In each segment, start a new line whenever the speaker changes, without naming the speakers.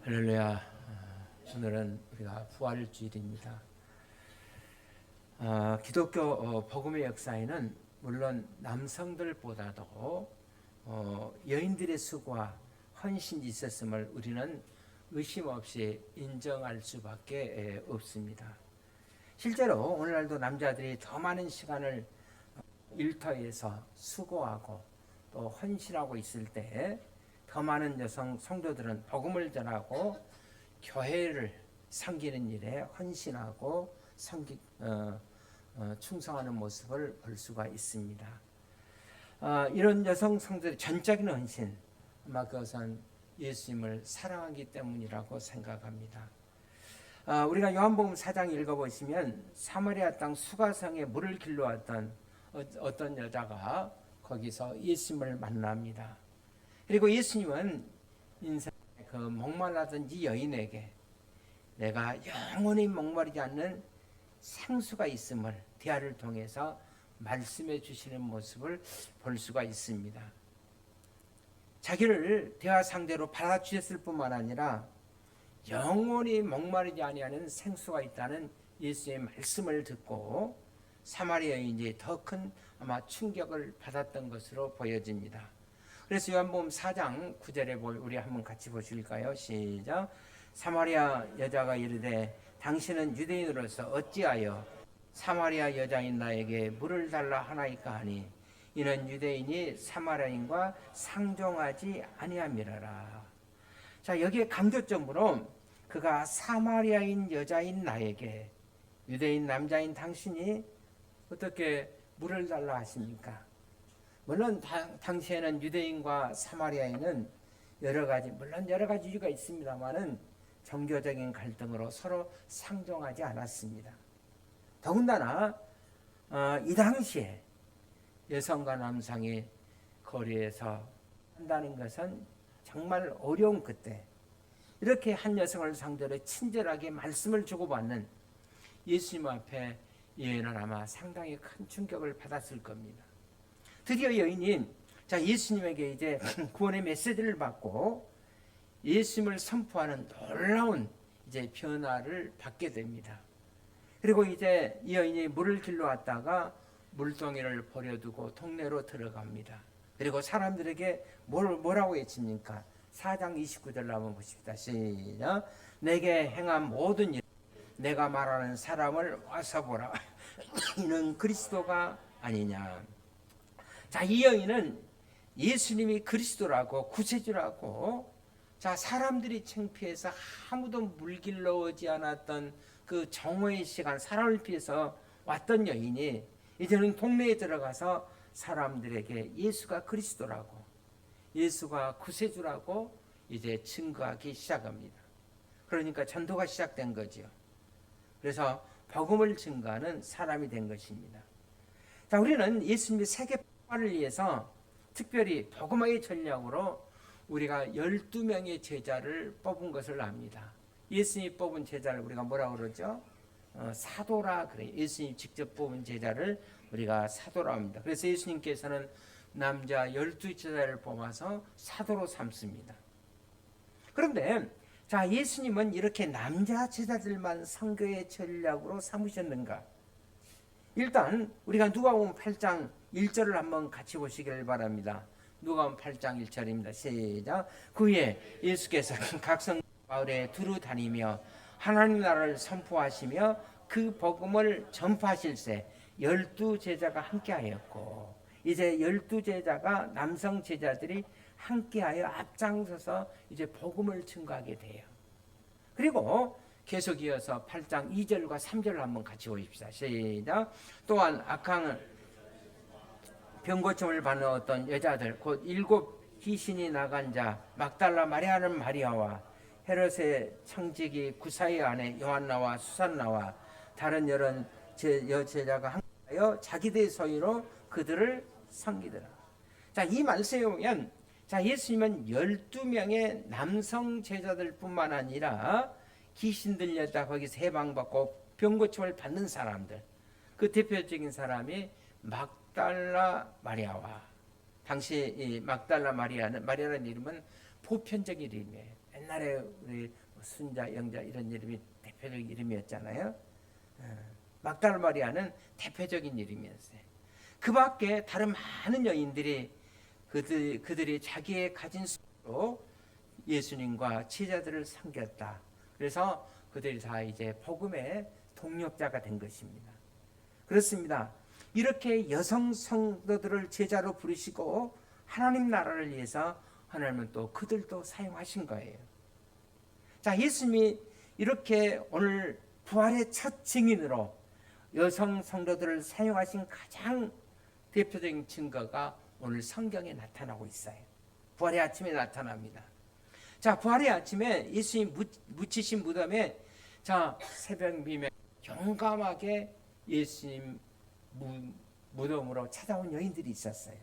할렐루야. 오늘은 우리가 부활주일입니다. 기독교 복음의 역사에는 물론 남성들보다도 여인들의 수고와 헌신이 있었음을 우리는 의심 없이 인정할 수밖에 없습니다. 실제로 오늘날도 남자들이 더 많은 시간을 일터에서 수고하고 또 헌신하고 있을 때 더 많은 여성 성도들은 복음을 전하고 교회를 섬기는 일에 헌신하고 충성하는 모습을 볼 수가 있습니다. 이런 여성 성도들의 전적인 헌신, 아마 그것은 예수님을 사랑하기 때문이라고 생각합니다. 우리가 요한복음 4장 읽어보시면 사마리아 땅 수가성에 물을 길러 왔던 어떤 여자가 거기서 예수님을 만납니다. 그리고 예수님은 인생의 그 목말라던 이 여인에게 내가 영원히 목마르지 않는 생수가 있음을 대화를 통해서 말씀해 주시는 모습을 볼 수가 있습니다. 자기를 대화 상대로 받아주셨을 뿐만 아니라 영원히 목마르지 아니하는 생수가 있다는 예수의 말씀을 듣고 사마리아 여인이 더 큰 아마 충격을 받았던 것으로 보여집니다. 그래서 요한복음 4장 9절에 우리 한번 같이 보실까요? 시작. 사마리아 여자가 이르되 당신은 유대인으로서 어찌하여 사마리아 여자인 나에게 물을 달라 하나이까 하니 이는 유대인이 사마리아인과 상종하지 아니함이라라. 자, 여기에 강조점으로 그가 사마리아인 여자인 나에게 유대인 남자인 당신이 어떻게 물을 달라 하십니까? 물론 당시에는 유대인과 사마리아인은 여러 가지 이유가 있습니다만은 종교적인 갈등으로 서로 상종하지 않았습니다. 더군다나 이 당시에 여성과 남성이 거리에서 한다는 것은 정말 어려운 그때 이렇게 한 여성을 상대로 친절하게 말씀을 주고받는 예수님 앞에 여인은 아마 상당히 큰 충격을 받았을 겁니다. 드디어 여인이 예수님에게 이제 구원의 메시지를 받고 예수님을 선포하는 놀라운 이제 변화를 받게 됩니다. 그리고 이제 이 여인이 물을 길러 왔다가 물동이를 버려두고 동네로 들어갑니다. 그리고 사람들에게 뭐라고 외칩니까? 4장 29절로 한번 보십시다. 시작. 내게 행한 모든 일 내가 말하는 사람을 와서 보라. 이는 그리스도가 아니냐. 자, 이 여인은 예수님이 그리스도라고 구세주라고 사람들이 창피해서 아무도 물 길러 오지 않았던 그 정오의 시간 사람을 피해서 왔던 여인이 이제는 동네에 들어가서 사람들에게 예수가 그리스도라고 예수가 구세주라고 이제 증거하기 시작합니다. 그러니까 전도가 시작된 거죠. 그래서 복음을 증거하는 사람이 된 것입니다. 자, 우리는 예수님의 세계 를 위해서 특별히 복음화의 전략으로 우리가 12명의 제자를 뽑은 것을 압니다. 예수님이 뽑은 제자를 우리가 뭐라고 그러죠? 사도라 그래요. 예수님이 직접 뽑은 제자를 우리가 사도라 합니다. 그래서 예수님께서는 남자 12제자를 뽑아서 사도로 삼습니다. 그런데 예수님은 이렇게 남자 제자들만 선교의 전략으로 삼으셨는가? 일단 우리가 누가복음 8장 1절을 한번 같이 보시기를 바랍니다. 누가복음 8장 1절입니다. 시작. 그후에 예수께서 각성 마을에 두루 다니며 하나님 나라를 선포하시며 그 복음을 전파하실새 12제자가 함께하였고 이제 12제자가 남성 제자들이 함께하여 앞장서서 이제 복음을 증거하게 돼요. 그리고 계속 이어서 8장 2절과 3절을 한번 같이 보십시다. 시작. 또한 악한 병고침을 받는 어떤 여자들 곧 7 귀신이 나간 자 막달라 마리아는 마리아와 헤롯의 청지기 구사의 아내 요한나와 수산나와 다른 여러 여제자가 함께하여 자기들의 소유로 그들을 섬기더라. 자, 이 말씀에 보면 예수님은 12명의 남성 제자들 뿐만 아니라 귀신 들렸다 거기서 해방받고 병고침을 받는 사람들 그 대표적인 사람이 막달라 마리아와 당시 이 막달라 마리아라는 이름은 보편적인 이름이에요. 옛날에 우리 순자, 영자 이런 이름이 대표적인 이름이었잖아요. 막달라 마리아는 대표적인 이름이었어요. 그 밖에 다른 많은 여인들이 그들이 자기의 가진 수로 예수님과 제자들을 섬겼다. 그래서 그들이 다 이제 복음의 동력자가 된 것입니다. 그렇습니다. 이렇게 여성 성도들을 제자로 부르시고 하나님 나라를 위해서 하나님은 또 그들도 사용하신 거예요. 자, 예수님이 이렇게 오늘 부활의 첫 증인으로 여성 성도들을 사용하신 가장 대표적인 증거가 오늘 성경에 나타나고 있어요. 부활의 아침에 나타납니다. 자, 부활의 아침에 예수님이 묻히신 무덤에 자, 새벽 미명 용감하게 예수님 무덤으로 찾아온 여인들이 있었어요.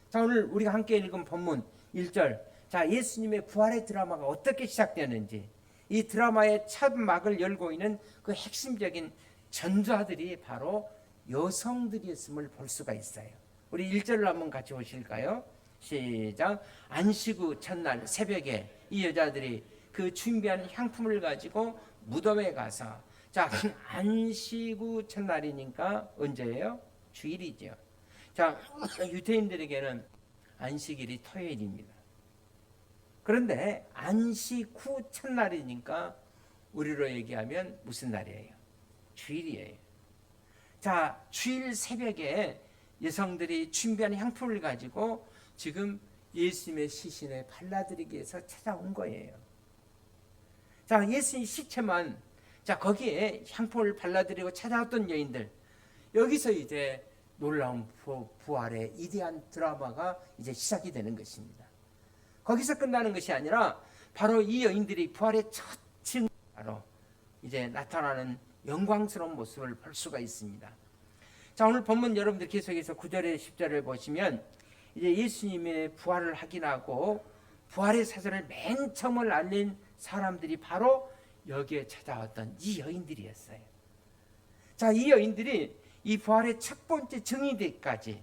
자, 오늘 우리가 함께 읽은 본문 1절. 자, 예수님의 부활의 드라마가 어떻게 시작되는지, 이 드라마의 첫 막을 열고 있는 그 핵심적인 전사들이 바로 여성들이었음을 볼 수가 있어요. 우리 1절로 한번 같이 보실까요? 시작. 안식 후 첫날 새벽에 이 여자들이 그 준비한 향품을 가지고 무덤에 가서, 자, 안식 후 첫날이니까 언제예요? 주일이죠. 자, 유대인들에게는 안식일이 토요일입니다. 그런데 안식 후 첫날이니까 우리로 얘기하면 무슨 날이에요? 주일이에요. 자, 주일 새벽에 여성들이 준비한 향품을 가지고 지금 예수님의 시신에 발라드리기 위해서 찾아온 거예요. 자, 예수님 시체만, 자, 거기에 향품을 발라드리고 찾아왔던 여인들, 여기서 이제 놀라운 부활의 이대한 드라마가 이제 시작이 되는 것입니다. 거기서 끝나는 것이 아니라 바로 이 여인들이 부활의 첫 증거로 이제 나타나는 영광스러운 모습을 볼 수가 있습니다. 자, 오늘 본문 여러분들 계속해서 9절에 10절을 보시면 이제 예수님의 부활을 확인하고 부활의 사실을 맨 처음을 알린 사람들이 바로 여기에 찾아왔던 이 여인들이었어요. 자, 이 여인들이 이 부활의 첫 번째 증인되기까지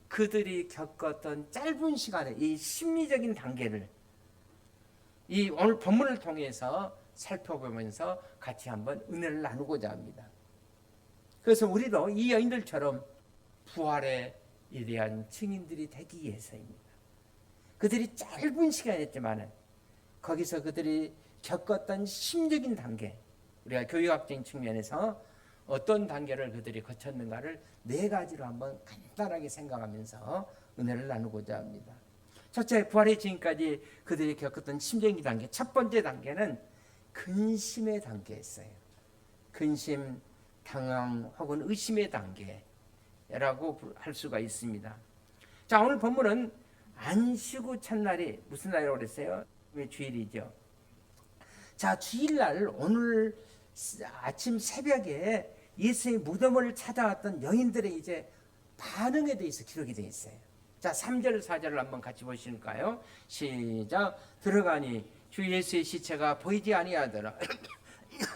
그들이 겪었던 짧은 시간에 이 심리적인 단계를 이 오늘 본문을 통해서 살펴보면서 같이 한번 은혜를 나누고자 합니다. 그래서 우리도 이 여인들처럼 부활에 대한 증인들이 되기 위해서입니다. 그들이 짧은 시간이었지만 거기서 그들이 겪었던 심적인 단계, 우리가 교육학적인 측면에서 어떤 단계를 그들이 거쳤는가를 4가지로 한번 간단하게 생각하면서 은혜를 나누고자 합니다. 첫째, 부활의 증인까지 그들이 겪었던 심적인 단계. 첫 번째 단계는 근심의 단계였어요. 근심, 당황 혹은 의심의 단계라고 할 수가 있습니다. 자, 오늘 본문은 안식 후 첫날이 무슨 날이라고 그랬어요? 주일이죠. 자, 주일날 오늘 아침 새벽에 예수의 무덤을 찾아왔던 여인들의 이제 반응에 대해서 기록이 되어 있어요. 자, 3절 4절을 한번 같이 보실까요? 시작. 들어가니 주 예수의 시체가 보이지 아니하더라.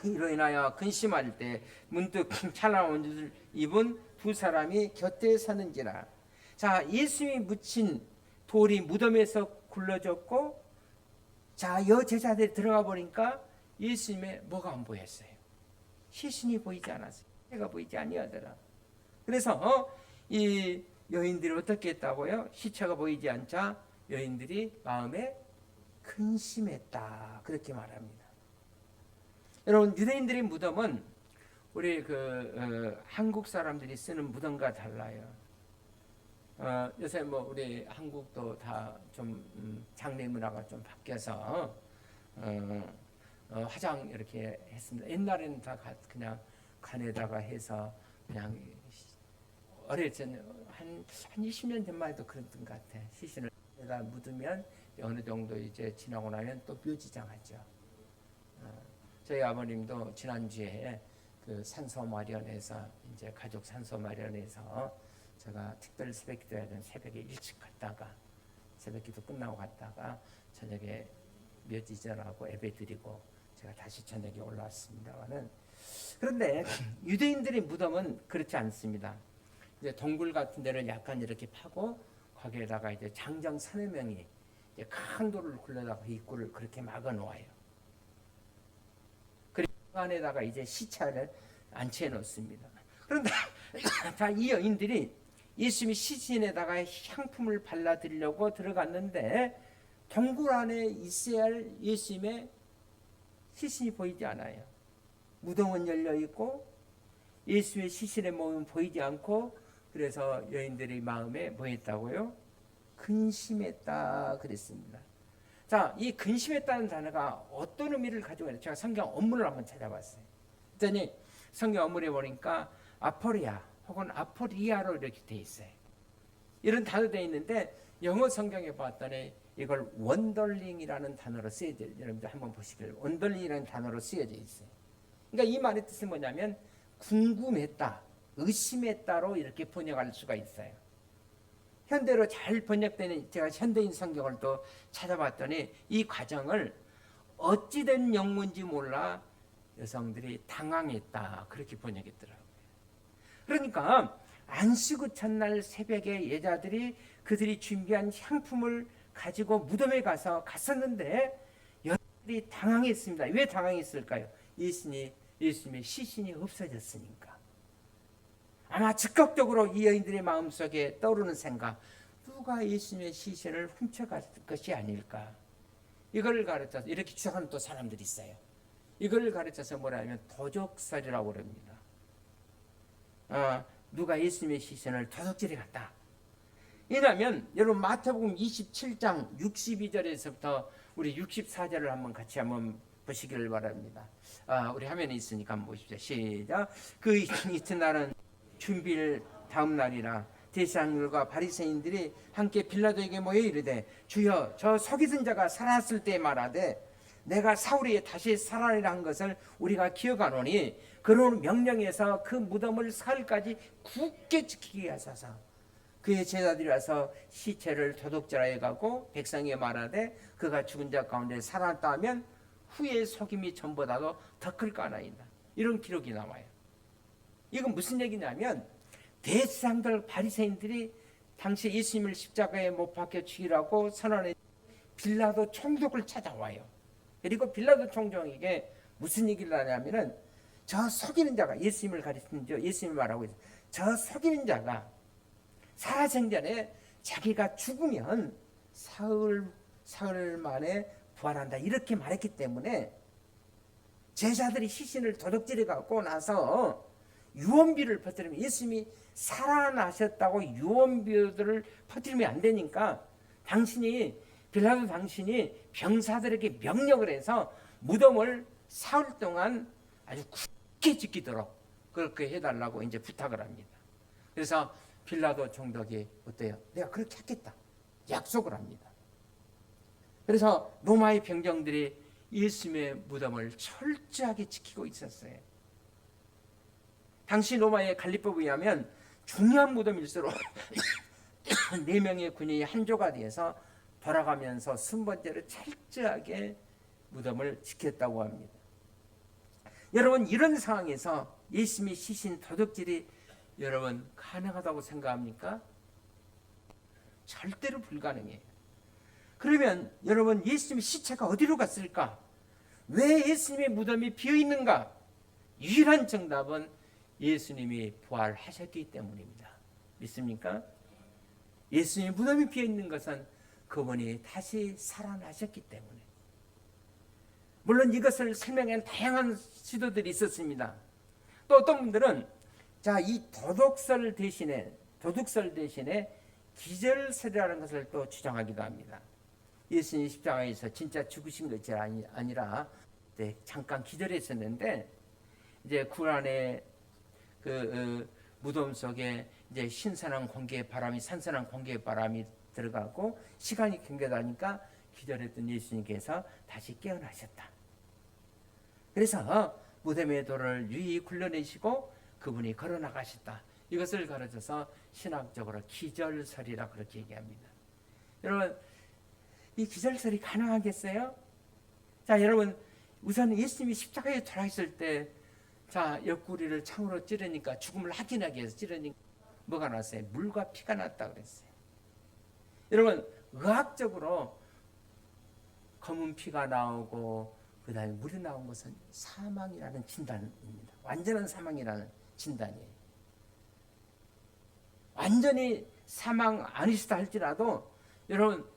이로 인하여 근심할 때 문득 찰나온 옷을 입은 2사람이 곁에 서는지라. 자, 예수님이 묻힌 돌이 무덤에서 굴러졌고, 자, 여제자들이 들어가 보니까 예수님의 뭐가 안 보였어요? 시신이 보이지 않았어요. 해가 보이지 아니하더라. 그래서 이 여인들이 어떻게 했다고요? 시체가 보이지 않자 여인들이 마음에 근심했다, 그렇게 말합니다. 여러분, 유대인들의 무덤은 우리 한국 사람들이 쓰는 무덤과 달라요. 요새 뭐 우리 한국도 다 좀 장례 문화가 좀 바뀌어서 화장 이렇게 했습니다. 옛날에는 다 그냥 간에다가 해서 그냥 어릴 때는 한 20년 전만 해도 그랬던 것 같아. 시신을 내가 묻으면 어느 정도 이제 지나고 나면 또 묘지장 하죠. 저희 아버님도 지난주에 그 산소 마련해서 이제 가족 산소 마련해서 제가 특별 새벽 기도해야 되는 새벽에 일찍 갔다가 새벽 기도 끝나고 갔다가 저녁에 묘지전하고 예배 드리고 제가 다시 저녁에 올라왔습니다만은, 그런데 유대인들의 무덤은 그렇지 않습니다. 이제 동굴 같은 데를 약간 이렇게 파고 거기에다가 이제 장정 3여 명이 이제 큰 돌을 굴려다가 입구를 그렇게 막아 놓아요. 그리고 그 안에다가 이제 시체를 안치해 놓습니다. 그런데 자, 이 여인들이 예수님의 시신에다가 향품을 발라드리려고 들어갔는데 동굴 안에 있어야 할 예수님의 시신이 보이지 않아요. 무덤은 열려 있고 예수의 시신의 몸은 보이지 않고, 그래서 여인들의 마음에 뭐 했다고요? 근심했다 그랬습니다. 자, 이 근심했다는 단어가 어떤 의미를 가지고 있는지 제가 성경 원문을 한번 찾아봤어요. 그랬더니 성경 원문에 보니까 아포리아 혹은 아포리아로 이렇게 돼 있어요. 이런 단어 돼 있는데 영어 성경에 봤더니 이걸 원더링이라는 단어로 쓰여져, 여러분들 한번 보시길, 원더링이라는 단어로 쓰여져 있어요. 그러니까 이 말의 뜻은 뭐냐면 궁금했다, 의심했다로 이렇게 번역할 수가 있어요. 현대로 잘 번역되는, 제가 현대인 성경을 또 찾아봤더니 이 과정을 어찌된 영문인지 몰라 여성들이 당황했다 그렇게 번역했더라고요. 그러니까 안식구 첫날 새벽에 여자들이 그들이 준비한 향품을 가지고 무덤에 갔었는데 여자들이 당황했습니다. 왜 당황했을까요? 예수님의 시신이 없어졌으니까. 아마 즉각적으로 이 여인들의 마음속에 떠오르는 생각, 누가 예수님의 시신을 훔쳐갈 것이 아닐까. 이걸 가르쳐서 이렇게 주장하는 또 사람들이 있어요. 이걸 가르쳐서 뭐라 하면 도적설이라고 그럽니다. 누가 예수님의 시신을 도둑질해 갔다. 왜냐하면 여러분 마태복음 27장 62절에서부터 우리 64절을 한번 보시기를 바랍니다. 우리 화면에 있으니까 한번 보십시오. 시작. 그 이튿날은 준비일 다음 날이라 대제사장들과 바리새인들이 함께 빌라도에게 모여 이르되 주여 저 속이던 자가 살았을 때 말하되 내가 사울이 다시 살아나리라 한 것을 우리가 기억하노니 그런 명령에서 그 무덤을 사흘까지 굳게 지키게 하소서. 그의 제자들이 와서 시체를 도둑질하여 가고 백성에게 말하되 그가 죽은 자 가운데 살아났다 하면 후에 속임이 전보다도 더 클 까나이다. 이런 기록이 나와요. 이건 무슨 얘기냐면 대제사장들 바리새인들이 당시 예수님을 십자가에 못 박혀 죽이라고 선언해 빌라도 총독을 찾아와요. 그리고 빌라도 총독에게 무슨 얘기를 하냐면은 저 속이는 자가, 예수님을 가리키는 예수님이 말하고 있어요. 저 속이는 자가 살아생전에 자기가 죽으면 사흘 만에 부활한다 이렇게 말했기 때문에 제자들이 시신을 도둑질해 갖고 나서 유언비를 퍼뜨리면, 예수님이 살아나셨다고 유언비들을 퍼뜨리면 안 되니까 빌라도 당신이 병사들에게 명령을 해서 무덤을 사흘 동안 아주 굳게 지키도록 그렇게 해달라고 이제 부탁을 합니다. 그래서 빌라도 총독이 어때요? 내가 그렇게 하겠다 약속을 합니다. 그래서 로마의 병정들이 예수님의 무덤을 철저하게 지키고 있었어요. 당시 로마의 관리법에 의하면 중요한 무덤일수록 4명의 군인이 한 조가되어서 돌아가면서 순번제를 철저하게 무덤을 지켰다고 합니다. 여러분, 이런 상황에서 예수님의 시신 도둑질이 여러분 가능하다고 생각합니까? 절대로 불가능해요. 그러면 여러분, 예수님의 시체가 어디로 갔을까? 왜 예수님의 무덤이 비어있는가? 유일한 정답은 예수님이 부활하셨기 때문입니다. 믿습니까? 예수님의 무덤이 비어있는 것은 그분이 다시 살아나셨기 때문에. 물론 이것을 설명한 다양한 시도들이 있었습니다. 또 어떤 분들은 이 도둑설 대신에 기절설이라는 것을 또 주장하기도 합니다. 예수님 십자가에서 진짜 죽으신 것이 아니라 잠깐 기절했었는데 이제 구란의 무덤 속에 이제 신선한 공기의 바람이, 산선한 공기의 바람이 들어가고 시간이 경계하니까 기절했던 예수님께서 다시 깨어나셨다. 그래서 무덤의 돌을 유유히 굴러내시고 그분이 걸어 나가셨다. 이것을 가르쳐서 신학적으로 기절설이라 그렇게 얘기합니다. 여러분, 이 기절설이 가능하겠어요? 자, 여러분, 우선 예수님이 십자가에 돌아있을 때 옆구리를 창으로 찌르니까, 죽음을 확인하기 위해서 찌르니까 뭐가 났어요? 물과 피가 났다 그랬어요. 여러분, 의학적으로 검은 피가 나오고 그 다음에 물이 나온 것은 사망이라는 진단입니다. 완전한 사망이라는 진단이에요. 완전히 사망 아니시다 할지라도 여러분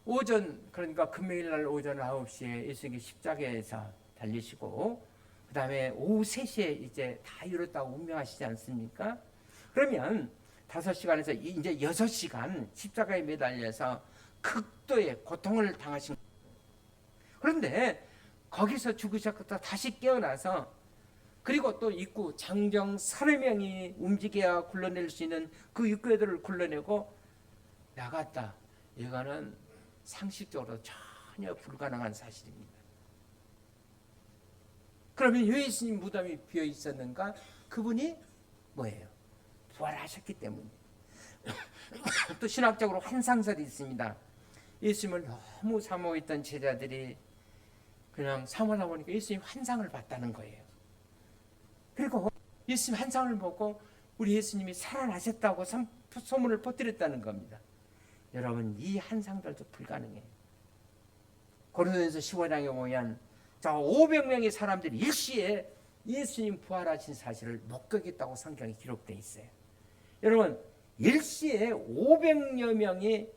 오전, 그러니까 금요일 날 오전 9시에 예수님이 십자가에서 달리시고 그 다음에 오후 3시에 이제 다 이뤘다고 운명하시지 않습니까? 그러면 5시간에서 이제 6시간 십자가에 매달려서 극도의 고통을 당하신 거예요. 그런데 거기서 죽으셨다 다시 깨어나서 그리고 또 입구 장정 30명이 움직여야 굴러낼 수 있는 그 입구들을 굴러내고 나갔다. 이거는 상식적으로 전혀 불가능한 사실입니다. 그러면 왜 예수님 무덤이 비어 있었는가? 그분이 뭐예요? 부활하셨기 때문에. 또 신학적으로 환상설이 있습니다. 예수님을 너무 사모했던 제자들이 그냥 사모하다 보니까 예수님 환상을 봤다는 거예요. 그리고 예수님 환상을 보고 우리 예수님이 살아나셨다고 소문을 퍼뜨렸다는 겁니다. 여러분 이 환상들도 불가능해요. 고린도전서 15장에 보면 500명의 사람들이 일시에 예수님 부활하신 사실을 목격했다고 성경에 기록되어 있어요. 여러분 일시에 500여 명이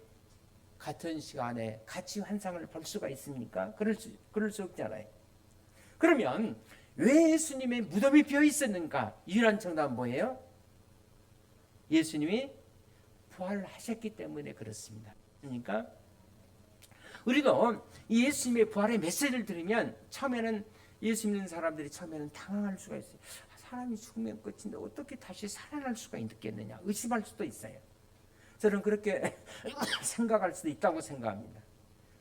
같은 시간에 같이 환상을 볼 수가 있습니까? 그럴 수 없잖아요. 그러면 왜 예수님의 무덤이 비어 있었는가? 유일한 정답은 뭐예요? 예수님이 부활하셨기 때문에 그렇습니다. 그러니까 우리도 이 예수님의 부활의 메시지를 들으면 처음에는 예수 믿는 사람들이 처음에는 당황할 수가 있어요. 사람이 죽으면 끝인데 어떻게 다시 살아날 수가 있겠느냐 의심할 수도 있어요. 저는 그렇게 생각할 수도 있다고 생각합니다.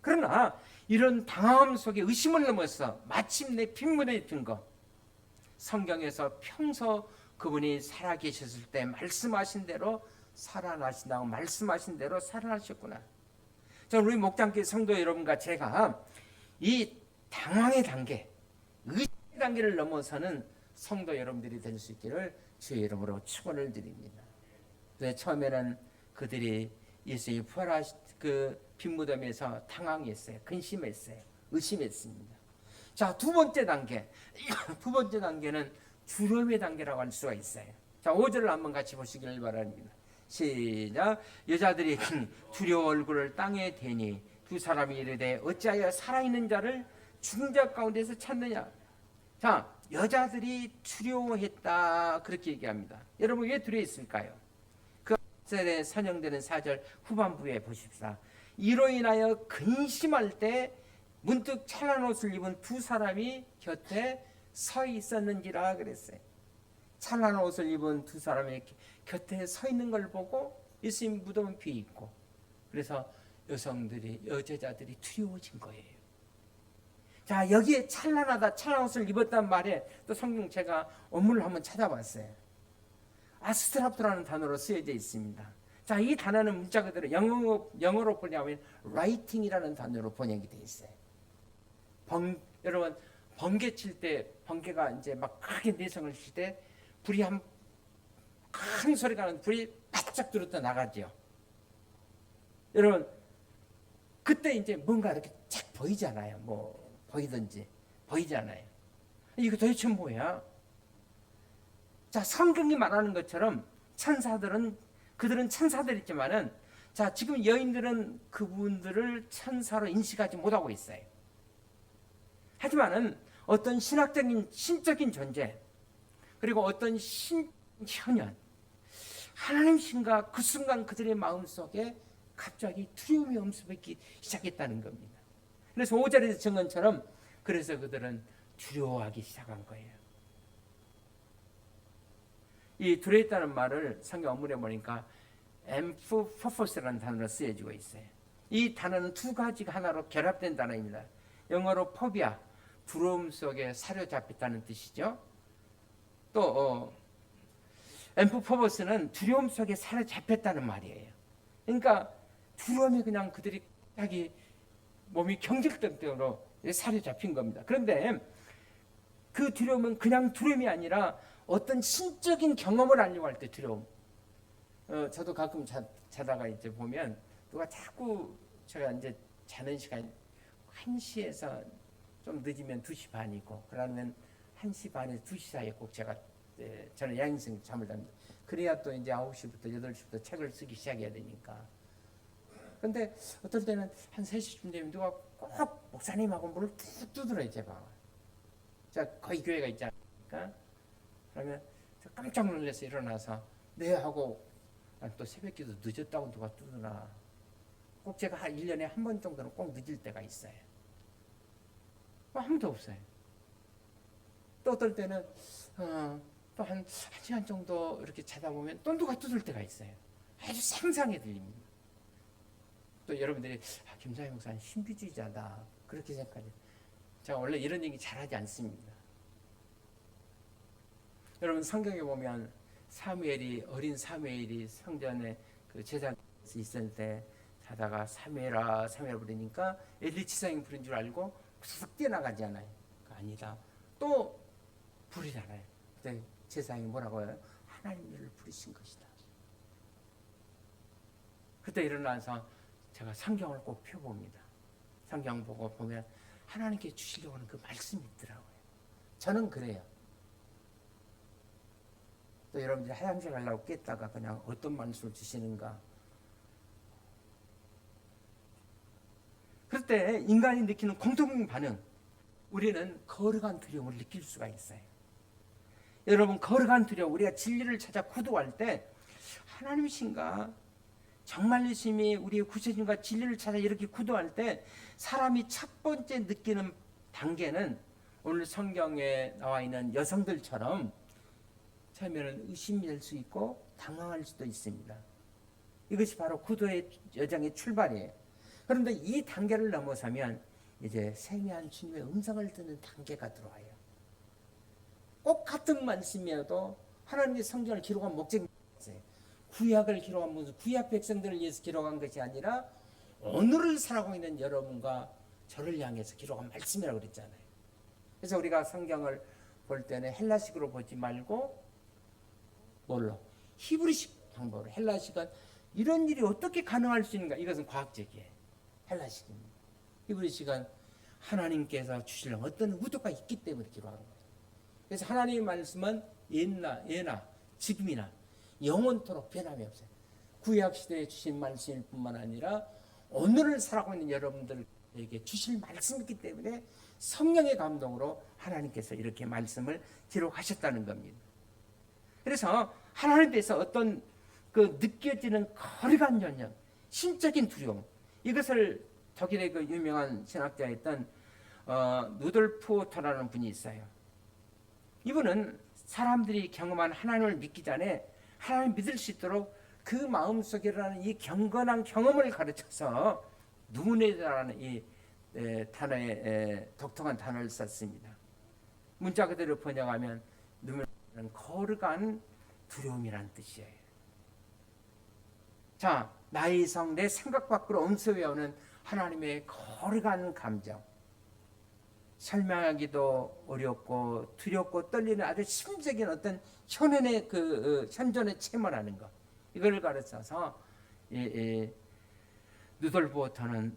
그러나 이런 당황함 속에 의심을 넘어서 마침내 핏물에 든 것, 성경에서 평소 그분이 살아계셨을 때 말씀하신 대로 살아나신다고 말씀하신 대로 살아나셨구나. 저는 우리 목장교회 성도 여러분과 제가 이 당황의 단계, 의심의 단계를 넘어서는 성도 여러분들이 될 수 있기를 주의 이름으로 축원을 드립니다. 처음에는 그들이 예수님이 부활하신 그 빈무덤에서 당황했어요. 근심했어요. 의심했습니다. 자, 두 번째 단계. 두 번째 단계는 두려움의 단계라고 할 수가 있어요. 자, 5절을 한번 같이 보시기를 바랍니다. 시작. 여자들이 두려워 얼굴을 땅에 대니 두 사람이 이르되 어찌하여 살아있는 자를 죽은 자 가운데서 찾느냐. 자, 여자들이 두려워했다 그렇게 얘기합니다. 여러분 왜 두려워했을까요? 그 앞절에 선정되는 4절 후반부에 보십시다. 이로 인하여 근심할 때 문득 찬란 옷을 입은 두 사람이 곁에 서 있었는지라 그랬어요. 찬란 옷을 입은 두 사람이 곁에 서 있는 걸 보고 예수님 무덤은 비어 있고 그래서 여제자들이 두려워진 거예요. 자, 여기에 찬란하다, 찬란 옷을 입었단 말에 또 성경 제가 원문을 한번 찾아봤어요. 아스트라프트라는 단어로 쓰여져 있습니다. 자, 이 단어는 문자 그대로 영어로 번역하면 writing이라는 단어로 번역이 되어 있어요. 여러분 번개 칠 때 번개가 이제 막 크게 내성을 칠 때 불이 큰 소리가 나는 불이 바짝 들었다 나가죠. 여러분 그때 이제 뭔가 이렇게 착 보이잖아요. 뭐 보이든지 보이잖아요. 이거 도대체 뭐야? 자, 성경이 말하는 것처럼 그들은 천사들이지만은 자, 지금 여인들은 그분들을 천사로 인식하지 못하고 있어요. 하지만은 어떤 신적인 존재 그리고 어떤 현현 하나님 신과 그 순간 그들의 마음속에 갑자기 두려움이 엄습하기 시작했다는 겁니다. 그래서 5절에서 증언처럼 그래서 그들은 두려워하기 시작한 거예요. 이 두려웠다는 말을 성경 원문에 보니까 엠프포포스라는 단어로 쓰여지고 있어요. 이 단어는 두 가지가 하나로 결합된 단어입니다. 영어로 포비아, 두려움 속에 사로잡혔다는 뜻이죠. 또 엠프포버스는 두려움 속에 사로잡혔다는 말이에요. 그러니까 두려움이 그냥 그들이 자기 몸이 경직됨으로 사로잡힌 겁니다. 그런데 그 두려움은 그냥 두려움이 아니라 어떤 신적인 경험을 하려고 할 때 두려움. 저도 가끔 자다가 이제 보면 누가 자꾸 제가 이제 자는 시간 1시에서 좀 늦으면 2시 반이고, 그러면 1시 반에서 2시 사이에 꼭 제가 저는 양인성 잠을 잡니다. 그래야 또 이제 9시부터 8시부터 책을 쓰기 시작해야 되니까. 근데 어떨 때는 한 3시쯤 되면 누가 꼭 목사님하고 문을 툭 두드려요, 제가. 자, 거의 교회가 있지 않습니까? 그러면 깜짝 놀라서 일어나서 네 하고 또 새벽기도 늦었다고 누가 두드나. 꼭 제가 한 1년에 한 번 정도는 꼭 늦을 때가 있어요. 아무도 없어요. 또 어떨 때는 또 한 1시간 정도 이렇게 자다 보면 또 누가 두들 때가 있어요. 아주 생생하게 들립니다. 또 여러분들이 김사희 목사는 신비주의자다 그렇게 생각하죠. 제가 원래 이런 얘기 잘하지 않습니다. 여러분 성경에 보면 어린 사무엘이 성전에 그 제사에서 있을 때 자다가 사무엘아 부르니까 엘리 지성이 부른 줄 알고 쑥 뛰어나가지 않아요. 아니다. 또 부르잖아요. 그때 제사장이 뭐라고 해요? 하나님을 부르신 것이다. 그때 일어나서 제가 성경을 꼭 펴봅니다. 성경 보고 보면 하나님께 주시려고 하는 그 말씀이 있더라고요. 저는 그래요. 또 여러분들이 화장실 가려고 깼다가 그냥 어떤 말씀을 주시는가. 그럴 때 인간이 느끼는 공통적인 반응, 우리는 거룩한 두려움을 느낄 수가 있어요. 여러분, 거룩한 두려움, 우리가 진리를 찾아 구도할 때 하나님이신가? 정말이심이 우리의 구세주님과 진리를 찾아 이렇게 구도할 때 사람이 첫 번째 느끼는 단계는 오늘 성경에 나와 있는 여성들처럼 처음에는 의심이 될 수 있고 당황할 수도 있습니다. 이것이 바로 구도의 여정의 출발이에요. 그런데 이 단계를 넘어서면 이제 세미한 주님의 음성을 듣는 단계가 들어와요. 꼭 같은 말씀이어도 하나님의 성경을 기록한 목적이 있어요. 구약을 기록한 무슨 구약 백성들을 위해서 기록한 것이 아니라 오늘을 살아가고 있는 여러분과 저를 향해서 기록한 말씀이라고 그랬잖아요. 그래서 우리가 성경을 볼 때는 헬라식으로 보지 말고 뭘로? 히브리식 방법으로. 헬라식은 이런 일이 어떻게 가능할 수 있는가? 이것은 과학적이에요. 헬라식입니다. 히브리식은 하나님께서 주실 어떤 의도가 있기 때문에 기록하는 거예요. 그래서 하나님의 말씀은 예나 지금이나 영원토록 변함이 없어요. 구약 시대에 주신 말씀일 뿐만 아니라 오늘을 살아가고 있는 여러분들에게 주실 말씀이기 때문에 성령의 감동으로 하나님께서 이렇게 말씀을 기록하셨다는 겁니다. 그래서 하나님께서 어떤 그 느껴지는 거룩한 전형, 신적인 두려움, 이것을 독일의 그 유명한 신학자였던 누돌프 토라는 분이 있어요. 이분은 사람들이 경험한 하나님을 믿기 전에 하나님을 믿을 수 있도록 그 마음속에 일어나는 이 경건한 경험을 가르쳐서 누문이라는 이 단어에 독특한 단어를 썼습니다. 문자 그대로 번역하면 누문은 거룩한 두려움이라는 뜻이에요. 자, 나의 성, 내 생각 밖으로 엄습해오는 하나님의 거룩한 감정, 설명하기도 어렵고 두렵고 떨리는 아주 심적인 어떤 현현의 현존의 체험을 하는 것, 이걸 가르쳐서 누돌보터는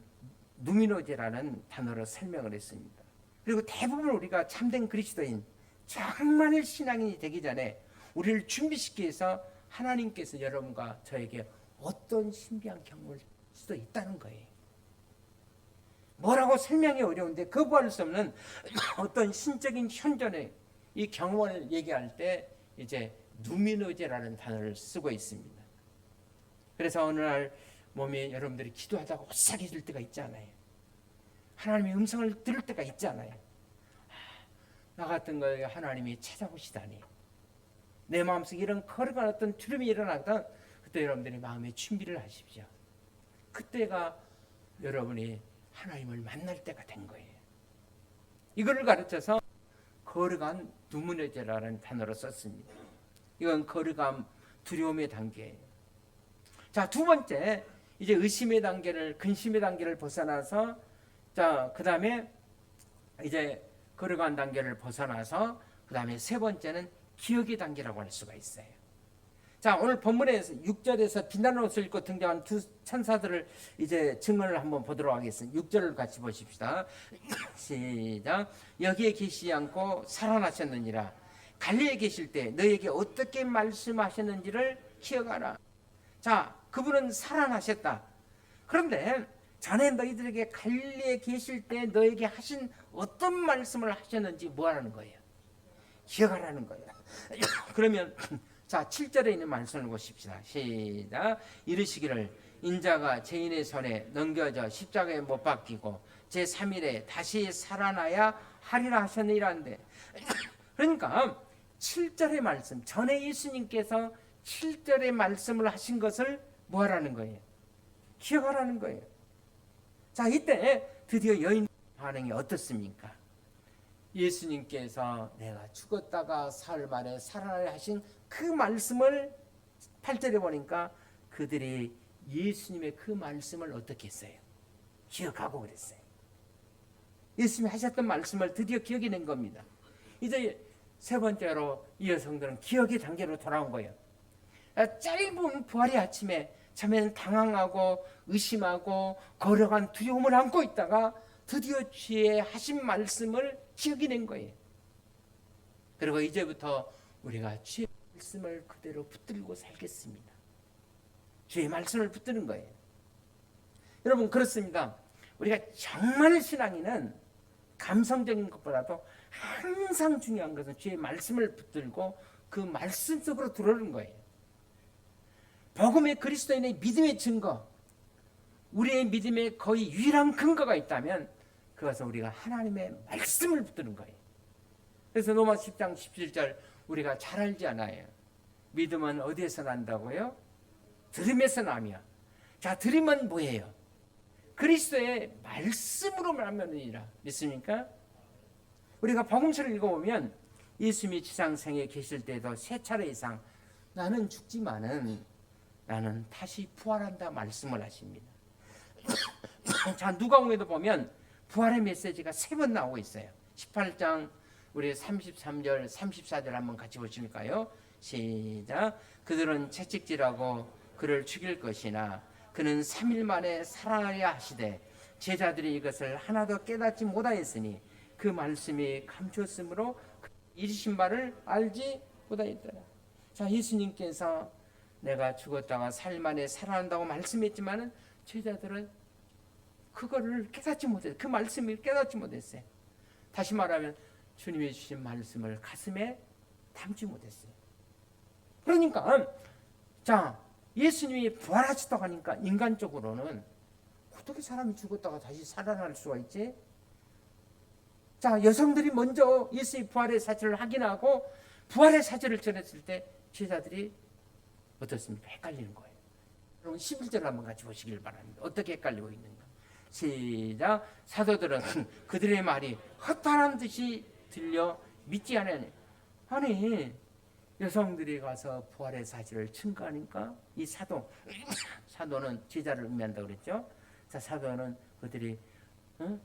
누미노제라는 단어로 설명을 했습니다. 그리고 대부분 우리가 참된 그리스도인, 정말 신앙인이 되기 전에 우리를 준비시키기 위해서 하나님께서 여러분과 저에게 어떤 신비한 경험을 줄 수도 있다는 거예요. 뭐라고 설명이 어려운데 거부할 수 없는 어떤 신적인 현존의 이 경험을 얘기할 때 이제 누미노제라는 단어를 쓰고 있습니다. 그래서 어느 날 몸이 여러분들이 기도하다가 오싹해질 때가 있잖아요. 하나님의 음성을 들을 때가 있잖아요. 나 같은 거에 하나님이 찾아오시다니, 내 마음속에 이런 거룩한 어떤 두려움이 일어나거든, 그때 여러분들이 마음의 준비를 하십시오. 그때가 여러분이 하나님을 만날 때가 된 거예요. 이거를 가르쳐서 거룩한 누문의제라는 단어로 썼습니다. 이건 거룩함, 두려움의 단계예요. 자, 두 번째, 이제 의심의 단계를, 근심의 단계를 벗어나서, 자, 그 다음에 이제 거룩한 단계를 벗어나서, 그 다음에 세 번째는 기억의 단계라고 할 수가 있어요. 자, 오늘 본문에서 6절에서 빛나는 옷을 입고 등장한 두 천사들을 이제 증언을 한번 보도록 하겠습니다. 6절을 같이 보십시다. 시작. 여기에 계시지 않고 살아나셨느니라. 갈릴리에 계실 때 너에게 어떻게 말씀하셨는지를 기억하라. 자, 그분은 살아나셨다. 그런데 전에 너희들에게 갈릴리에 계실 때 너에게 하신 어떤 말씀을 하셨는지 뭐하라는 거예요? 기억하라는 거예요. 그러면 자, 7절에 있는 말씀을 보십시다. 시작. 이르시기를 인자가 죄인의 손에 넘겨져 십자가에 못 박히고 제3일에 다시 살아나야 하리라 하셨느니라는데, 그러니까 7절의 말씀, 전에 예수님께서 7절의 말씀을 하신 것을 뭐하라는 거예요? 기억하라는 거예요. 자, 이때 드디어 여인 반응이 어떻습니까? 예수님께서 내가 죽었다가 사흘 만에 살아나야 하신 그 말씀을 8절에 보니까 그들이 예수님의 그 말씀을 어떻게 했어요? 기억하고 그랬어요. 예수님이 하셨던 말씀을 드디어 기억이 낸 겁니다. 이제 세 번째로 이 여성들은 기억의 단계로 돌아온 거예요. 짧은 부활의 아침에 처음에는 당황하고 의심하고 거려간 두려움을 안고 있다가 드디어 주의 하신 말씀을 기억이 낸 거예요. 그리고 이제부터 우리가 주의 말씀을 그대로 붙들고 살겠습니다. 주의 말씀을 붙드는 거예요. 여러분, 그렇습니다. 우리가 정말 신앙인은 감성적인 것보다도 항상 중요한 것은 주의 말씀을 붙들고 그 말씀 속으로 들어오는 거예요. 복음의 그리스도인의 믿음의 증거, 우리의 믿음의 거의 유일한 근거가 있다면 그것은 우리가 하나님의 말씀을 붙드는 거예요. 그래서 로마 10장 17절 우리가 잘 알지 않아요? 믿음은 어디에서 난다고요? 들음에서 나며. 자, 들음은 뭐예요? 그리스도의 말씀으로 말하느니라. 믿습니까? 우리가 복음서를 읽어보면 예수님이 지상생에 계실 때도 세 차례 이상 나는 죽지만은 나는 다시 부활한다 말씀을 하십니다. 자, 누가복음에도 보면 부활의 메시지가 3번 나오고 있어요. 18장 우리 33절 34절 한번 같이 보실까요? 시작. 그들은 채찍질하고 그를 죽일 것이나 그는 3일 만에 살아나야 하시되 제자들이 이것을 하나도 깨닫지 못하였으니 그 말씀이 감추었으므로 이르신 바를 알지 못하였더라. 자, 예수님께서 내가 죽었다가 4일 만에 살아난다고 말씀했지만은 제자들은 그거를 깨닫지 못했어요. 그 말씀을 깨닫지 못했어요. 다시 말하면 주님이 주신 말씀을 가슴에 담지 못했어요. 그러니까 자, 예수님이 부활하셨다고 하니까 인간적으로는 어떻게 사람이 죽었다가 다시 살아날 수가 있지? 자, 여성들이 먼저 예수의 부활의 사실을 확인하고 부활의 사실을 전했을 때 제자들이 어떻습니까? 헷갈리는 거예요. 여러분 11절 한번 같이 보시길 바랍니다. 어떻게 헷갈리고 있는가? 시작. 사도들은 그들의 말이 허탄한 듯이 들려 믿지 않으니. 아니, 여성들이 가서 부활의 사실을 증거하니까 이 사도는 제자를 의미한다고 그랬죠. 자, 사도는 그들이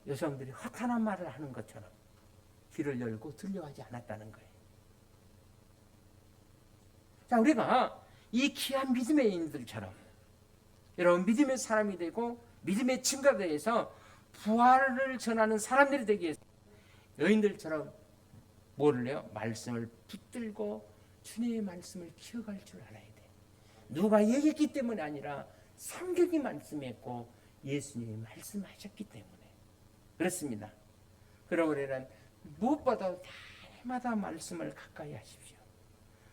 여성들이 허탄한 말을 하는 것처럼 귀를 열고 들려하지 않았다는 거예요. 자, 우리가 이 귀한 믿음의 인들처럼 여러분 믿음의 사람이 되고 믿음의 증거에 대해서 부활을 전하는 사람들이 되기 위해서 여인들처럼 뭐를 해요? 말씀을 붙들고 주님의 말씀을 기억할 줄 알아야 돼. 누가 얘기했기 때문이 아니라 성경이 말씀했고 예수님이 말씀하셨기 때문에 그렇습니다. 그러고 우리는 무엇보다 날마다 말씀을 가까이 하십시오.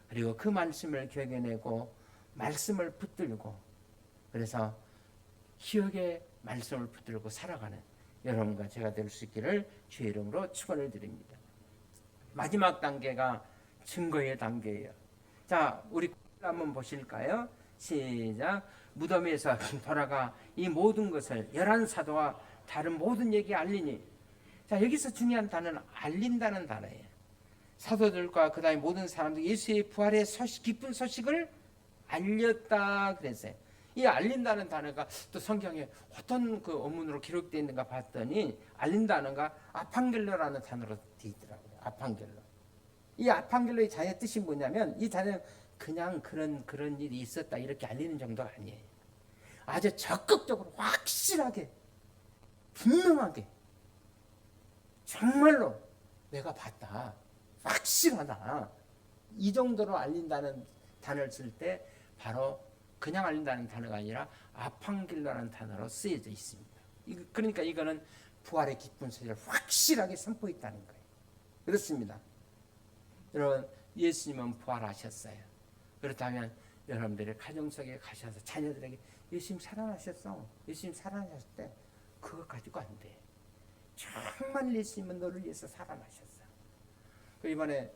그리고 그 말씀을 기억해내고 말씀을 붙들고 그래서 기억의 말씀을 붙들고 살아가는 여러분과 제가 될 수 있기를 주의 이름으로 축원을 드립니다. 마지막 단계가 증거의 단계예요. 자, 우리 한번 보실까요? 시작. 무덤에서 돌아가 이 모든 것을 11사도와 다른 모든 얘기 알리니. 자, 여기서 중요한 단어는 알린다는 단어예요. 사도들과 그 다음에 모든 사람들 예수의 부활의 소식, 기쁜 소식을 알렸다 그랬어요. 이 알린다는 단어가 또 성경에 어떤 그 어문으로 기록되어 있는가 봤더니 알린다는가 아팡겔로라는 단어로 되어 있더라고요. 아팡겔로. 이 아팡겔로의 자의 뜻이 뭐냐면 이 단어는 그냥 그런 일이 있었다 이렇게 알리는 정도가 아니에요. 아주 적극적으로 확실하게 분명하게 정말로 내가 봤다, 확실하다, 이 정도로 알린다는 단어를 쓸 때 바로 그냥 알린다는 단어가 아니라 아팡길로라는 단어로 쓰여져 있습니다. 그러니까 이거는 부활의 기쁜 소식을 확실하게 선포했다는 거예요. 그렇습니다. 여러분, 예수님은 부활하셨어요. 그렇다면 여러분들의 가정 속에 가셔서 자녀들에게 예수님 살아나셨어, 예수님 살아나셨을 때 그거 가지고 안 돼. 정말 예수님은 너를 위해서 살아나셨어. 이번에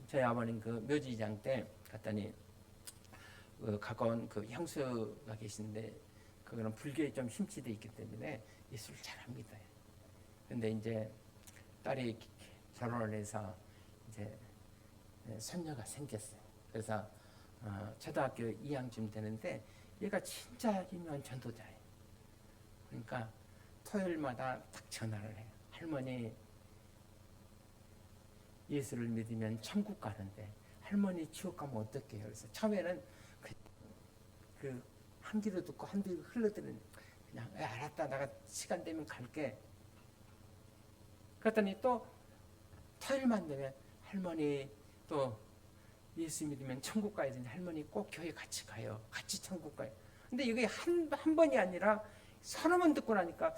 저희 아버님 그 묘지장 때 갔더니 가까운 그 형수가 계신데 그거는 불교에 좀 심취돼 있기 때문에 예술을 잘합니다. 근데 이제 딸이 결혼을 해서 이제 손녀가 생겼어요. 그래서 초등학교 2학년쯤 되는데 얘가 진짜 유명한 전도자예요. 그러니까 토요일마다 딱 전화를 해요. 할머니, 예수를 믿으면 천국 가는데 할머니 지옥 가면 어떡해요? 그래서 처음에는 그 한 귀로 듣고 한 귀로 흘러드는, 그냥 알았다, 내가 시간 되면 갈게. 그랬더니 또 토요일만 되면 할머니 또 예수 믿으면 천국 가야 되는데 할머니 꼭 교회 같이 가요. 같이 천국 가요. 근데 이게 한 번이 아니라 서너 번 듣고 나니까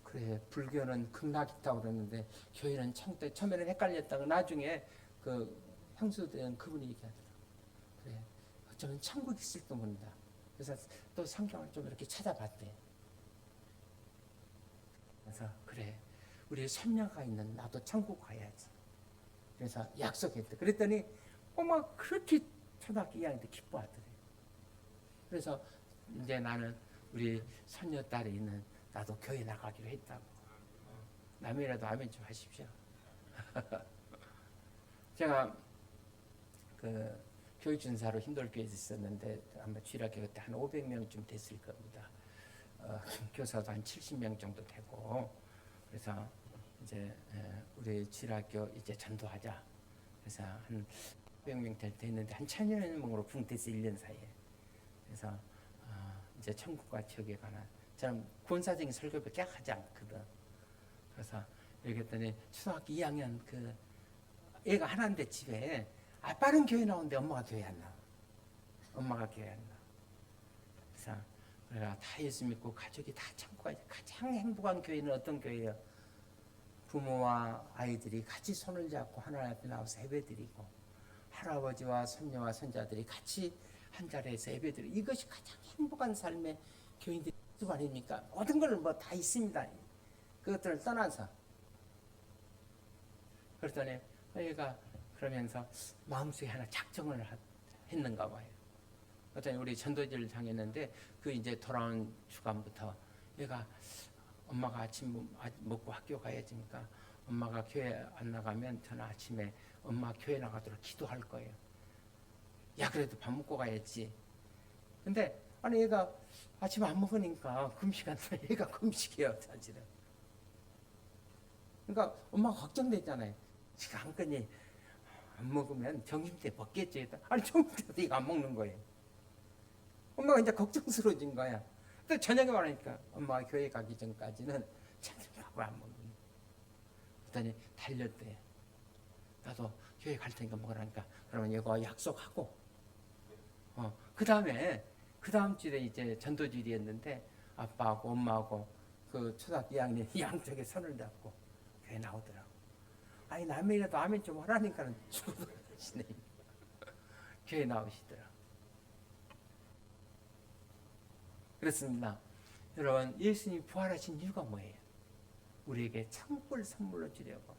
그래, 불교는 극락 있다고 그러는데 교회는 천국. 처음에는 헷갈렸다가 나중에 그 형수된 그분이 얘기하더라고. 그래, 어쩌면 천국 있을지도 모른다. 그래서 또 성경을 좀 이렇게 찾아봤대. 그래서 그래, 우리 손녀가 있는 나도 천국 가야지. 그래서 약속했대. 그랬더니 막 그렇게 초등학교 2학년 때 기뻐하더래. 그래서 이제 나는 우리 손녀 딸이 있는 나도 교회 나가기로 했다고. 남이라도 아멘 좀 하십시오. 제가 그 교육준사로 힘돌교회에서 있었는데 아마 주일학교 그때 한 500명쯤 됐을 겁니다. 교사도 한 70명 정도 되고, 그래서 이제 우리 주일학교 이제 전도하자. 그래서 한 500명 됐는데 한 1000명으로 붕대서 1년 사이에. 그래서 이제 천국과 지옥에 관한 저는 군사적인 설교밖에 하지 않거든. 그래서 얘기했더니 초등학교 2학년 그 애가 하나인데 집에 아빠는 교회 나오는데 엄마가 교회 안 나와. 엄마가 교회 안 나와. 그래서 우리가 다 예수 믿고 가족이 다 천국 가야지. 가장 행복한 교회는 어떤 교회예요? 부모와 아이들이 같이 손을 잡고 하나님 앞에 나와서 예배드리고 할아버지와 손녀와 손자들이 같이 한 자리에서 예배드리고, 이것이 가장 행복한 삶의 교인들이 아닙니까? 모든 걸 뭐 다 있습니다. 그것들을 떠나서. 그랬더니 얘가 그러면서 마음속에 하나 작정을 했는가 봐요. 그랬더니 우리 전도지를 당했는데 그 이제 돌아온 주간부터 얘가 엄마가 아침 먹고 학교 가야지니까 엄마가 교회 안 나가면 저는 아침에 엄마 교회 나가도록 기도할 거예요. 야, 그래도 밥 먹고 가야지. 근데 아니 얘가 아침 안 먹으니까 금식한 날 얘가 금식해요, 사실은. 그러니까 엄마가 걱정됐잖아요. 지금 한 건이 안 먹으면 점심때 먹겠지. 아니 점심때도 이거 안 먹는 거예요. 엄마가 이제 걱정스러워진 거야. 또 저녁에 말하니까 엄마가 교회 가기 전까지는 점심밥을 안 먹는 거예요. 그랬더니 달렸대. 나도 교회 갈 테니까 먹으라니까. 그러면 얘가 약속하고 그 다음 주에 이제 전도주일이었는데 아빠하고 엄마하고 그 초등학교 2학년 양쪽에 손을 잡고 교회 나오더라고. 아니 남이라도 아멘 좀 하라니까는 죽어버리시네. 교회 나오시더라고. 그렇습니다. 여러분, 예수님이 부활하신 이유가 뭐예요? 우리에게 천국을 선물로 주려고.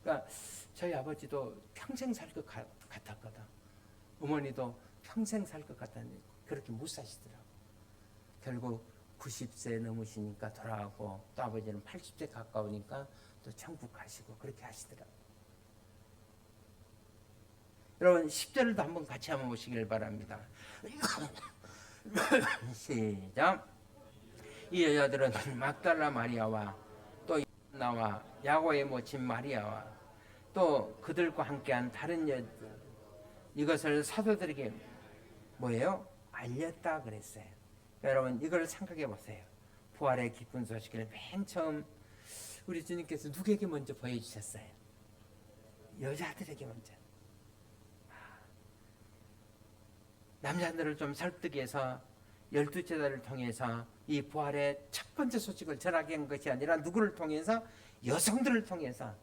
그러니까 저희 아버지도 평생 살 것 같았거든. 어머니도 평생 살 것 같다는데 그렇게 못 사시더라고. 결국 90세 넘으시니까 돌아가고, 또 아버지는 80세 가까우니까 또 천국 가시고 그렇게 하시더라고. 여러분 10절도 한번 같이 한번 보시길 바랍니다. 시작. 이 여자들은 막달라 마리아와 또 나와 야고의 모친 마리아와 또 그들과 함께한 다른 여자들 이것을 사도들에게 뭐예요? 알렸다 그랬어요. 여러분 이걸 생각해 보세요. 부활의 기쁜 소식을 맨 처음 우리 주님께서 누구에게 먼저 보여주셨어요? 여자들에게 먼저. 남자들을 좀 설득해서 12제자를 통해서 이 부활의 첫 번째 소식을 전하게 한 것이 아니라 누구를 통해서? 여성들을 통해서.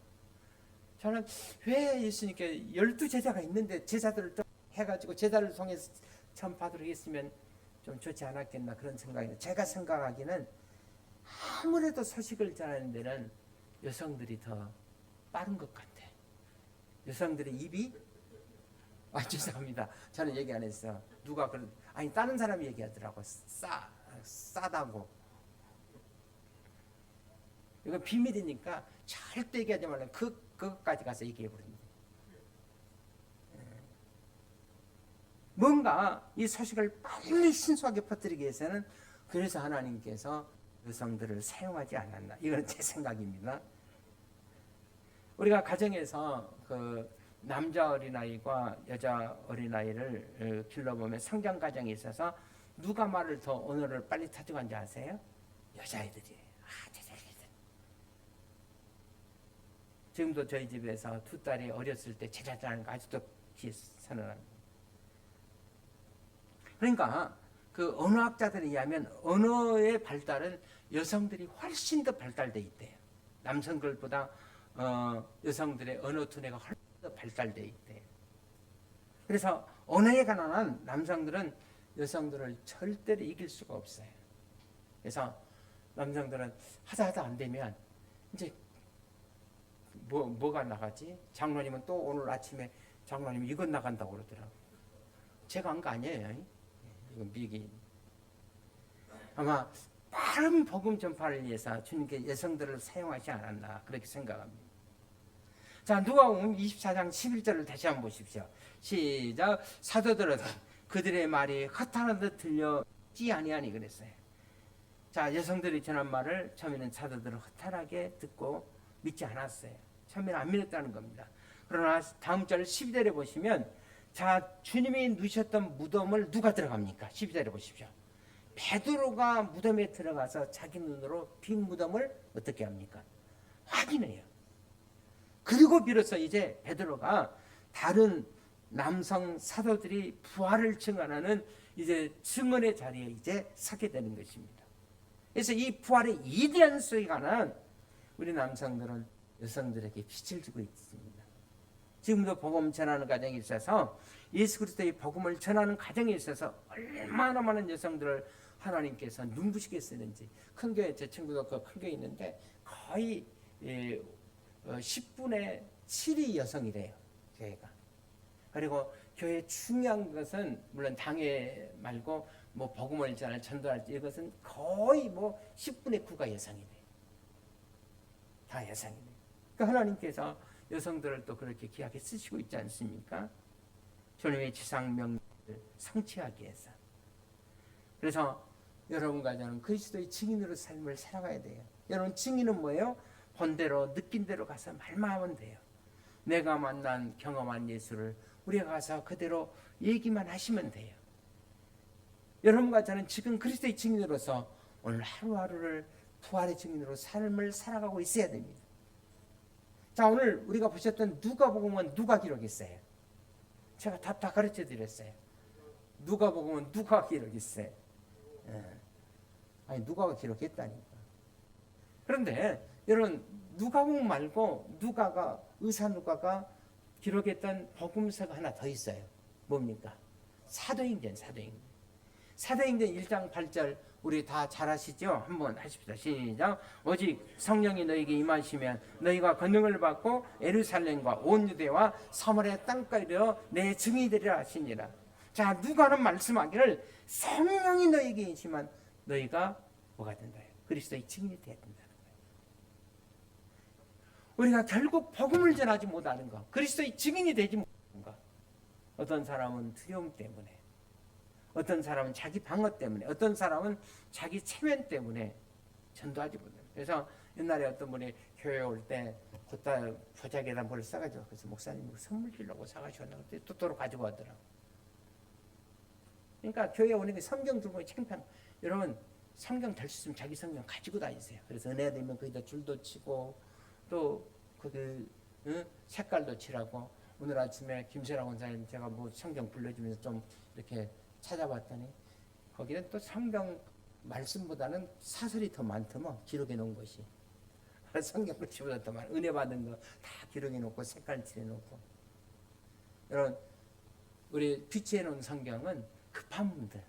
저는 왜 예수님께 12제자가 있는데 제자들을 또 해가지고 제자를 통해서 전파도록 했으면 좀 좋지 않았겠나 그런 생각이. 제가 생각하기는 아무래도 소식을 전하는 데는 여성들이 더 빠른 것 같아. 여성들의 입이 죄송합니다. 저는 얘기 안 했어. 누가 그런 아니 다른 사람이 얘기하더라고. 싸다고. 이거 비밀이니까 절대 얘기하지 말라. 그것까지 가서 얘기해 버립니다. 뭔가 이 소식을 빨리 신속하게 퍼뜨리기 위해서는 그래서 하나님께서 여성들을 사용하지 않았나. 이건 제 생각입니다. 우리가 가정에서 그 남자 어린아이와 여자 어린아이를 길러보면 성장 과정에 있어서 누가 말을 더 언어를 빨리 터득한지 아세요? 여자아이들이에요. 제자들이들. 지금도 저희 집에서 두 딸이 어렸을 때 제자들하는 거 아직도 선언합니다. 그러니까 그 언어학자들에 의하면 언어의 발달은 여성들이 훨씬 더 발달돼 있대요. 남성들보다 여성들의 언어 두뇌가 훨씬 더 발달돼 있대요. 그래서 언어에 관한 남성들은 여성들을 절대로 이길 수가 없어요. 그래서 남성들은 하다 안 되면 이제 뭐가 나가지? 장로님은 또 오늘 아침에 장로님 이건 나간다고 그러더라고요. 제가 한 거 아니에요. 이건 미기. 아마 빠른 복음 전파를 위해서 주님께 여성들을 사용하지 않았나 그렇게 생각합니다. 자, 누가복음 24장 11절을 다시 한번 보십시오. 시작. 사도들은 그들의 말이 허탄한 듯 들려지 아니하니 그랬어요. 자, 여성들이 전한 말을 처음에는 사도들은 허탄하게 듣고 믿지 않았어요. 처음에는 안 믿었다는 겁니다. 그러나 다음 절 12절에 보시면 자, 주님이 누셨던 무덤을 누가 들어갑니까? 12절에 보십시오. 베드로가 무덤에 들어가서 자기 눈으로 빈 무덤을 어떻게 합니까? 확인해요. 그리고 비로소 이제 베드로가 다른 남성 사도들이 부활을 증언하는 이제 증언의 자리에 이제 서게 되는 것입니다. 그래서 이 부활의 이대한 소식에 관한 우리 남성들은 여성들에게 빛을 주고 있습니다. 지금도 복음 전하는 과정에 있어서 예수 그리스도의 복음을 전하는 과정에 있어서 얼마나 많은 여성들을 하나님께서 눈부시게 쓰는지. 큰 교회 제 친구도 그 큰 교회 있는데 거의 10분의 7이 여성이래요. 교회가. 그리고 교회 중요한 것은 물론 당회 말고 뭐 복음을 전도할 때 이것은 거의 뭐 10분의 9가 여성이래요. 다 여성이래요. 그러니까 하나님께서 여성들을 또 그렇게 귀하게 쓰시고 있지 않습니까? 주님의 지상명령을 성취하기 위해서. 그래서 여러분과 저는 그리스도의 증인으로 삶을 살아가야 돼요. 여러분 증인은 뭐예요? 본대로 느낀 대로 가서 말만 하면 돼요. 내가 만난 경험한 예수를 우리가 가서 그대로 얘기만 하시면 돼요. 여러분과 저는 지금 그리스도의 증인으로서 오늘 하루하루를 부활의 증인으로 삶을 살아가고 있어야 됩니다. 자, 오늘 우리가 보셨던 누가복음은 누가 기록했어요? 제가 다 가르쳐 드렸어요. 누가복음은 누가 기록했어요? 아니 누가가 기록했다니까. 그런데 여러분 누가복음 말고 누가가 의사 누가가 기록했던 복음서가 하나 더 있어요. 뭡니까? 사도행전. 사도행전 1장 8절 우리 다 잘 아시죠? 한번 하십시다. 시작. 오직 성령이 너에게 임하시면 너희가 권능을 받고 예루살렘과 온 유대와 사마리아 땅까지 이르러 내 증인이 되리라 하시니라. 자, 누가는 말씀하기를 성령이 너에게 임하시면 너희가 뭐가 된다? 그리스도의 증인이 되어야 된다는 거예요. 우리가 결국 복음을 전하지 못하는 것, 그리스도의 증인이 되지 못하는 것. 어떤 사람은 두려움 때문에, 어떤 사람은 자기 방어 때문에, 어떤 사람은 자기 체면 때문에 전도하지 못해요. 그래서 옛날에 어떤 분이 교회 올 때 걷다 보자기에다 뭘 싸가지고 그래서 목사님 선물 주려고 사가셨는데 또또로 가지고 왔더라고. 그러니까 교회 오는 게 성경 들고 창피한. 여러분 성경 될 수 있으면 자기 성경 가지고 다니세요. 그래서 은혜가 되면 거기다 줄도 치고 또 그 색깔도 칠하고. 오늘 아침에 김세랑 원사님 제가 뭐 성경 불러주면서 좀 이렇게 찾아봤더니 거기는 또 성경 말씀보다는 사설이 더 많더만 기록해 놓은 것이. 성경 글씨보다 더 많아. 은혜 받은 거 다 기록해 놓고 색깔 칠해 놓고. 여러분 우리 비치해 놓은 성경은 급한 분들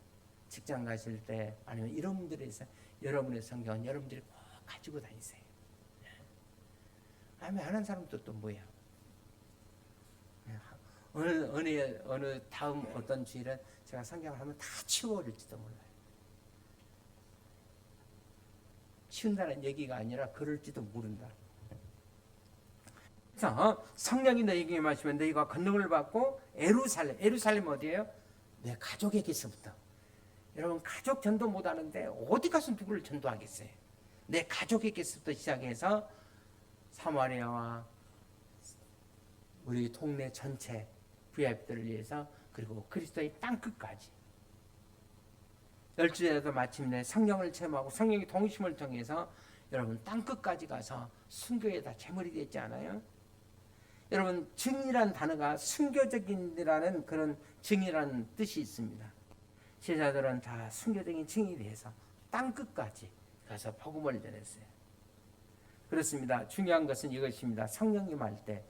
직장 가실 때 아니면 이런 분들이 있어요. 여러분의 성경은 여러분들이 꼭 가지고 다니세요. 아니 하는 사람도 또 뭐야? 어느 다음 어떤 주일은 제가 성경을 하면 다 치워버릴지도 몰라요. 치운다는 얘기가 아니라 그럴지도 모른다. 그래서 성령이 너희에게 임하시면 너희가 권능을 받고 에루살렘 어디예요? 내 가족에게서부터. 여러분 가족 전도 못하는데 어디 가서 누구를 전도하겠어요? 내 가족에게서부터 시작해서 사마리아와 우리 동네 전체 VIP들을 위해서 그리고 그리스도의 땅끝까지. 열주에도 마침내 성령을 체험하고 성령의 동심을 통해서 여러분 땅끝까지 가서 순교에다 제물이 되지 않아요? 여러분 증이라는 단어가 순교적인이라는 그런 증이라는 뜻이 있습니다. 제자들은 다 순교적인 증이 돼서 땅끝까지 가서 복음을 전했어요. 그렇습니다. 중요한 것은 이것입니다. 성령이 임할 때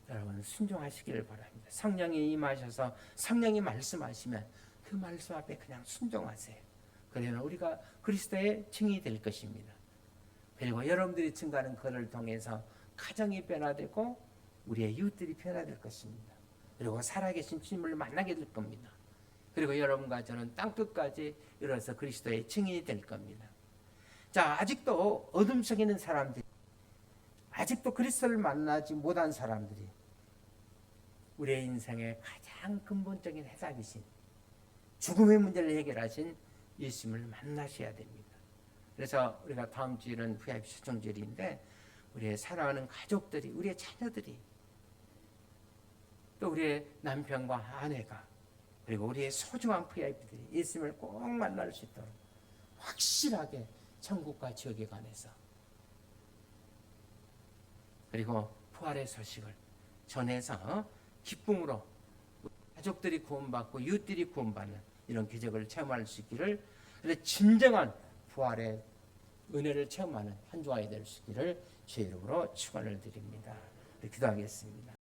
여러분 순종하시기를 바랍니다. 성령이 임하셔서 성령이 말씀하시면 그 말씀 앞에 그냥 순종하세요. 그러면 우리가 그리스도의 증이 될 것입니다. 그리고 여러분들이 증가하는 그를 통해서 가정이 변화되고 우리의 이웃들이 변화될 것입니다. 그리고 살아계신 주님을 만나게 될 겁니다. 그리고 여러분과 저는 땅끝까지 이뤄서 그리스도의 증인이 될 겁니다. 자, 아직도 어둠 속에 있는 사람들이, 아직도 그리스도를 만나지 못한 사람들이 우리의 인생의 가장 근본적인 해답이신 죽음의 문제를 해결하신 예수님을 만나셔야 됩니다. 그래서 우리가 다음 주일은 VIP 초청절인데 우리의 사랑하는 가족들이, 우리의 자녀들이, 또 우리의 남편과 아내가, 그리고 우리의 소중한 VIP들이 예수님을 꼭 만날 수 있도록 확실하게 천국과 지옥에 관해서, 그리고 부활의 소식을 전해서 기쁨으로 가족들이 구원받고 이웃들이 구원받는 이런 기적을 체험할 수 있기를, 진정한 부활의 은혜를 체험하는 한 주가 될 수 있기를 주의 이름으로 축원을 드립니다. 기도하겠습니다.